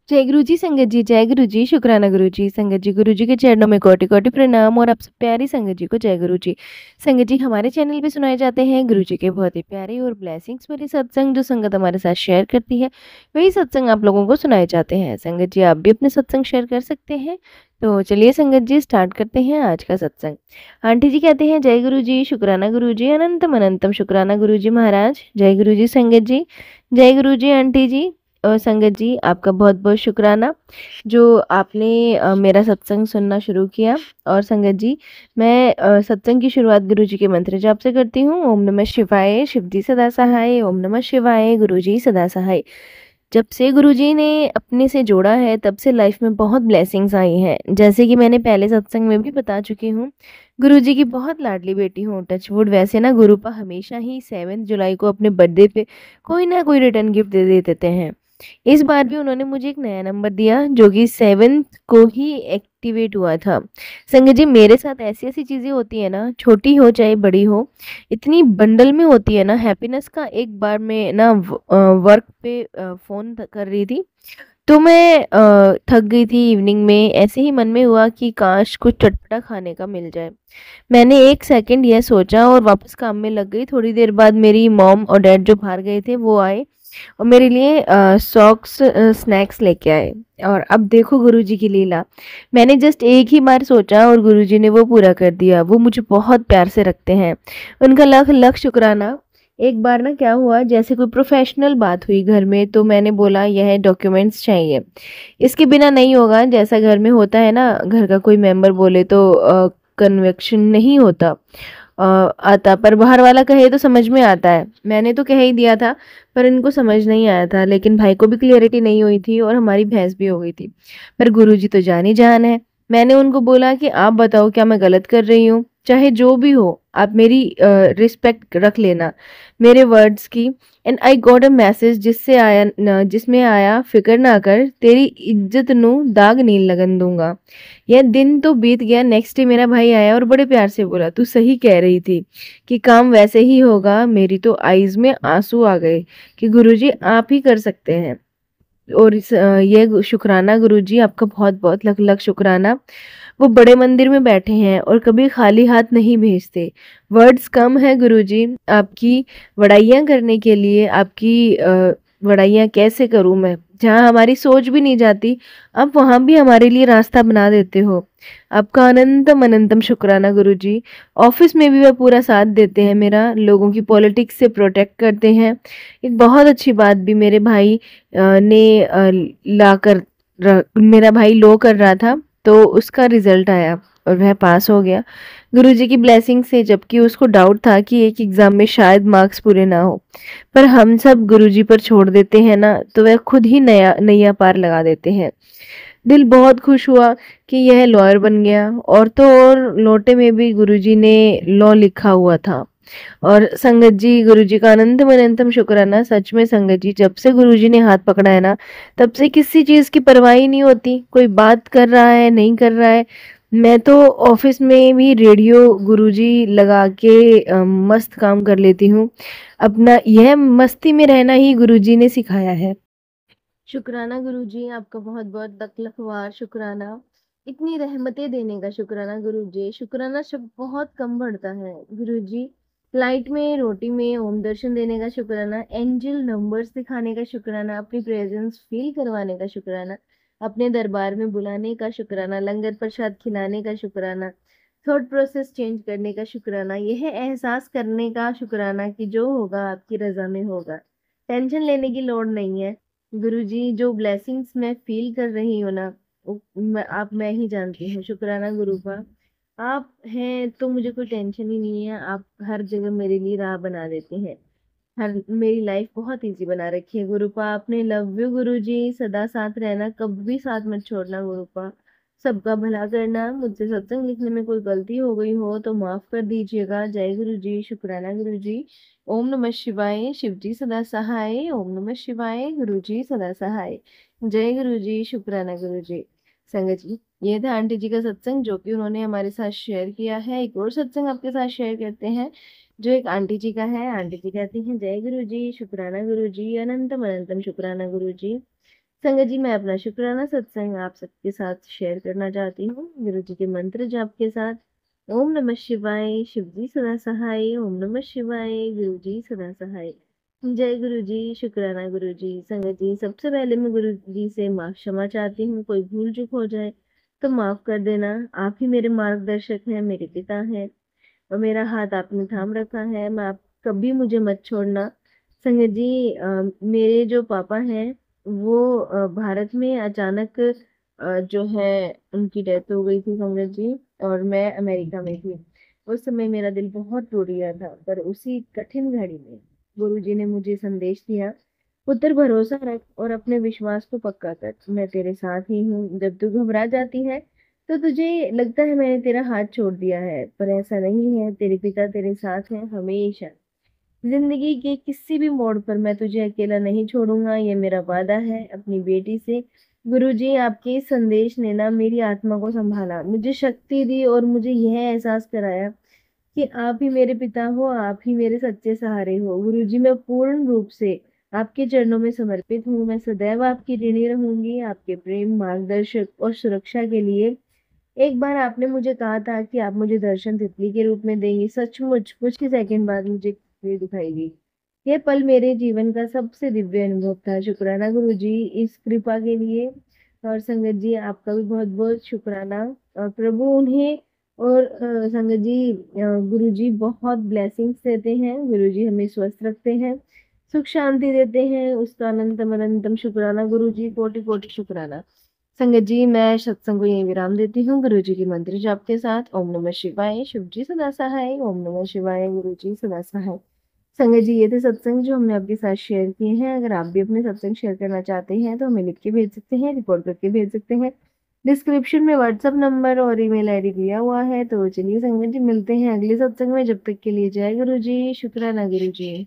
जय गुरु जी संगत जी, जय गुरु जी, शुक्राना गुरु जी संगत जी। गुरु जी के चरणों में कोटि कोटि प्रणाम और आप सब प्यारी संगत जी को जय गुरु जी। संगत जी, हमारे चैनल पे सुनाए जाते हैं गुरु जी के बहुत ही प्यारे और ब्लेसिंग्स भरे सत्संग, जो संगत हमारे साथ शेयर करती है वही सत्संग आप लोगों को सुनाए जाते हैं। संगत जी, आप भी अपने सत्संग शेयर कर सकते हैं। तो चलिए संगत जी, स्टार्ट करते हैं आज का सत्संग। आंटी जी कहते हैं जय गुरु जी, शुक्राना गुरु जी, अनंतम अनंतम शुक्राना गुरु जी महाराज। जय गुरु जी संगत जी, जय गुरु जी आंटी जी। और संगत जी, आपका बहुत बहुत शुक्राना जो आपने मेरा सत्संग सुनना शुरू किया। और संगत जी, मैं सत्संग की शुरुआत गुरु जी के मंत्र जाप से करती हूँ। ओम नमः शिवाय, शिव जी सदा सहाय। ओम नमः शिवाय, गुरु जी सदा सहाय। जब से गुरु जी ने अपने से जोड़ा है तब से लाइफ में बहुत ब्लेसिंग्स आई हैं। जैसे कि मैंने पहले सत्संग में भी बता चुकी हूँ, गुरु जी की बहुत लाडली बेटी हूँ। टचवुड, वैसे ना गुरुपा हमेशा ही 7 जुलाई को अपने बर्थडे पे कोई ना कोई रिटर्न गिफ्ट दे देते हैं। इस बार भी उन्होंने मुझे एक नया नंबर दिया जो कि 7 को ही एक्टिवेट हुआ था। संगत जी, मेरे साथ ऐसी ऐसी चीज़ें होती है ना, छोटी हो चाहे बड़ी हो, इतनी बंडल में होती है ना हैप्पीनेस का। एक बार मैं ना वर्क पे फ़ोन कर रही थी, तो मैं थक गई थी इवनिंग में। ऐसे ही मन में हुआ कि काश कुछ चटपटा खाने का मिल जाए। मैंने 1 सेकंड यह सोचा और वापस काम में लग गई। थोड़ी देर बाद मेरी मॉम और डैड जो बाहर गए थे वो आए और मेरे लिए सॉक्स स्नैक्स लेके आए। और अब देखो गुरुजी की लीला। मैंने जस्ट एक ही बार सोचा और गुरुजी ने वो पूरा कर दिया। वो मुझे बहुत प्यार से रखते हैं, उनका लख लख शुक्राना। एक बार ना क्या हुआ, जैसे कोई प्रोफेशनल बात हुई घर में, तो मैंने बोला यह डॉक्यूमेंट्स चाहिए, इसके बिना नहीं होगा। जैसा घर में होता है ना, घर का कोई मेंबर बोले तो कन्वेक्शन नहीं होता आता, पर बाहर वाला कहे तो समझ में आता है। मैंने तो कह ही दिया था, पर इनको समझ नहीं आया था। लेकिन भाई को भी क्लियरिटी नहीं हुई थी और हमारी बहस भी हो गई थी। पर गुरुजी तो जान ही जान है। मैंने उनको बोला कि आप बताओ क्या मैं गलत कर रही हूँ? चाहे जो भी हो, आप मेरी रिस्पेक्ट रख लेना मेरे वर्ड्स की। And I got a message जिसमें आया, फिक्र ना कर, तेरी इज्जत नू दाग नहीं लगन दूंगा। यह दिन तो बीत गया। नेक्स्ट डे मेरा भाई आया और बड़े प्यार से बोला, तू सही कह रही थी कि काम वैसे ही होगा। मेरी तो आईज में आंसू आ गए कि गुरुजी आप ही कर सकते हैं। और ये शुक्राना गुरुजी, आपका बहुत बहुत लख लख शुक्राना। वो बड़े मंदिर में बैठे हैं और कभी खाली हाथ नहीं भेजते। वर्ड्स कम है गुरुजी आपकी बड़ाइयाँ करने के लिए। आपकी बड़ाइयाँ कैसे करूँ मैं? जहाँ हमारी सोच भी नहीं जाती, आप वहाँ भी हमारे लिए रास्ता बना देते हो। आपका अनंतम अनंतम शुक्राना गुरुजी। ऑफिस में भी वह पूरा साथ देते हैं मेरा, लोगों की पॉलिटिक्स से प्रोटेक्ट करते हैं। एक बहुत अच्छी बात भी मेरे भाई ने लाकर मेरा भाई लो कर रहा था, तो उसका रिजल्ट आया और वह पास हो गया गुरुजी की ब्लेसिंग से। जबकि उसको डाउट था कि एक एग्जाम में शायद मार्क्स पूरे ना हो, पर हम सब गुरुजी पर छोड़ देते हैं ना, तो वह खुद ही नया नैया पार लगा देते हैं। दिल बहुत खुश हुआ कि यह लॉयर बन गया। और तो और लोटे में भी गुरुजी ने लॉ लिखा हुआ था। और संगत जी, गुरुजी का अनंतम अनंतम शुक्राना। सच में संगत जी, जब से गुरुजी ने हाथ पकड़ा है ना, तब से किसी चीज की परवाह ही नहीं होती। कोई बात कर रहा है नहीं कर रहा है, मैं तो ऑफिस में भी रेडियो गुरुजी लगा के मस्त काम कर लेती हूँ। अपना यह मस्ती में रहना ही गुरुजी ने सिखाया है। शुक्राना गुरुजी, आपका बहुत बहुत लख लखवार शुक्राना। इतनी रहमतें देने का शुक्राना गुरुजी। शुक्राना शब्द बहुत कम बढ़ता है गुरुजी। फ्लाइट में, रोटी में ओम दर्शन देने का शुक्राना, एंजल नंबर्स दिखाने का शुक्राना, अपनी प्रेजेंस फील करवाने का शुक्राना, अपने दरबार में बुलाने का शुक्राना, लंगर प्रसाद खिलाने का शुक्राना, थॉट प्रोसेस चेंज करने का शुक्राना, यह एहसास करने का शुक्राना कि जो होगा आपकी रजा में होगा। टेंशन लेने की लोड़ नहीं है गुरुजी। जो ब्लेसिंग्स मैं फील कर रही हूँ ना, मैं ही जानती हूँ। शुक्राना गुरुपा, आप हैं तो मुझे कोई टेंशन ही नहीं है। आप हर जगह मेरे लिए राह बना देते हैं। हर मेरी लाइफ बहुत इजी बना रखी है गुरुपा आपने। लव यू गुरुजी, सदा साथ रहना, कभी भी साथ मत छोड़ना गुरुपा। सबका भला करना। मुझसे सत्संग लिखने में कोई गलती हो गई हो तो माफ कर दीजिएगा। जय गुरु जी, शुक्राना गुरु जी। ओम नमः शिवाय, शिव जी सदा सहाय। ओम नमः शिवाय, गुरु जी सदा सहाय। जय गुरु जी, शुक्राना गुरु जी। संगत जी, ये था आंटी जी का सत्संग जो कि उन्होंने हमारे साथ शेयर किया है। एक और सत्संग आपके साथ शेयर करते हैं जो एक आंटी जी का है। आंटी जी कहती हैं जय गुरु जी, शुक्राना गुरु जी, अनंतम अनंतम शुक्राना गुरु जी। संगत जी, मैं अपना शुक्राना सत्संग आप सबके साथ शेयर करना चाहती हूँ गुरु जी के मंत्र जाप के साथ। ओम नमः शिवाय, शिव जी सदा सहाय। ओम नमः शिवाय, गुरु जी सदा सहाय। जय गुरु जी, शुक्राना गुरु जी। संगत जी, सबसे पहले मैं गुरु जी से माफ क्षमा चाहती हूँ। कोई भूल चूक हो जाए तो माफ कर देना। आप ही मेरे मार्गदर्शक हैं, मेरे पिता हैं, और मेरा हाथ आपने थाम रखा है। मैं आप कभी मुझे मत छोड़ना। संगत जी, मेरे जो पापा हैं वो भारत में अचानक जो है उनकी डेथ हो गई थी संगत जी। और मैं अमेरिका में थी। उस समय मेरा दिल बहुत टूट गया था, पर उसी कठिन घड़ी में गुरु जी ने मुझे संदेश दिया, पुत्र भरोसा रख और अपने विश्वास को पक्का कर। मैं तेरे साथ ही हूँ। जब तू घबरा जाती है तो तुझे लगता है मैंने तेरा हाथ छोड़ दिया है, पर ऐसा नहीं है। तेरे पिता तेरे साथ हैं हमेशा। जिंदगी के किसी भी मोड़ पर मैं तुझे अकेला नहीं छोड़ूंगा, ये मेरा वादा है अपनी बेटी से। गुरुजी, आपके इस संदेश ने ना मेरी आत्मा को संभाला, मुझे शक्ति दी और मुझे यह एहसास कराया कि आप ही मेरे पिता हो, आप ही मेरे सच्चे सहारे हो। गुरुजी, मैं पूर्ण रूप से आपके चरणों में समर्पित हूँ। मैं सदैव आपकी ऋणी रहूंगी, आपके प्रेम, मार्गदर्शक और सुरक्षा के लिए। एक बार आपने मुझे कहा था कि आप मुझे दर्शन तितली के रूप में देंगे। सचमुच कुछ ही सेकंड बाद मुझे तितली दिखाई दी। यह पल मेरे जीवन का सबसे दिव्य अनुभव था। शुक्राना गुरु जी इस कृपा के लिए। और संगत जी, आपका भी बहुत बहुत शुक्राना। और प्रभु उन्हें और संगत जी, गुरु जी बहुत ब्लेसिंग्स देते हैं। गुरु जी हमें स्वस्थ रखते हैं, सुख शांति देते हैं, उसका अनंतम अनंतम शुक्राना गुरु जी, कोटि कोटि शुक्राना। संगत जी, मैं सत्संग को यहीं विराम देती हूँ गुरु जी के मंत्र जाप के साथ। ओम नमः शिवाय, शिव जी सदा सहाय। ओम नमः शिवाय, गुरु जी सदा सहाय। संगत जी, ये थे सत्संग जो हमने आपके साथ शेयर किए हैं। अगर आप भी अपने सत्संग शेयर करना चाहते हैं तो हमें लिख के भेज सकते हैं, रिकॉर्ड करके भेज सकते हैं। डिस्क्रिप्शन में व्हाट्सएप नंबर और ईमेल आईडी दिया हुआ है। तो चलिए संगत जी, मिलते हैं अगले सत्संग में। जब तक के लिए जय गुरु जी, शुक्राना गुरु जी।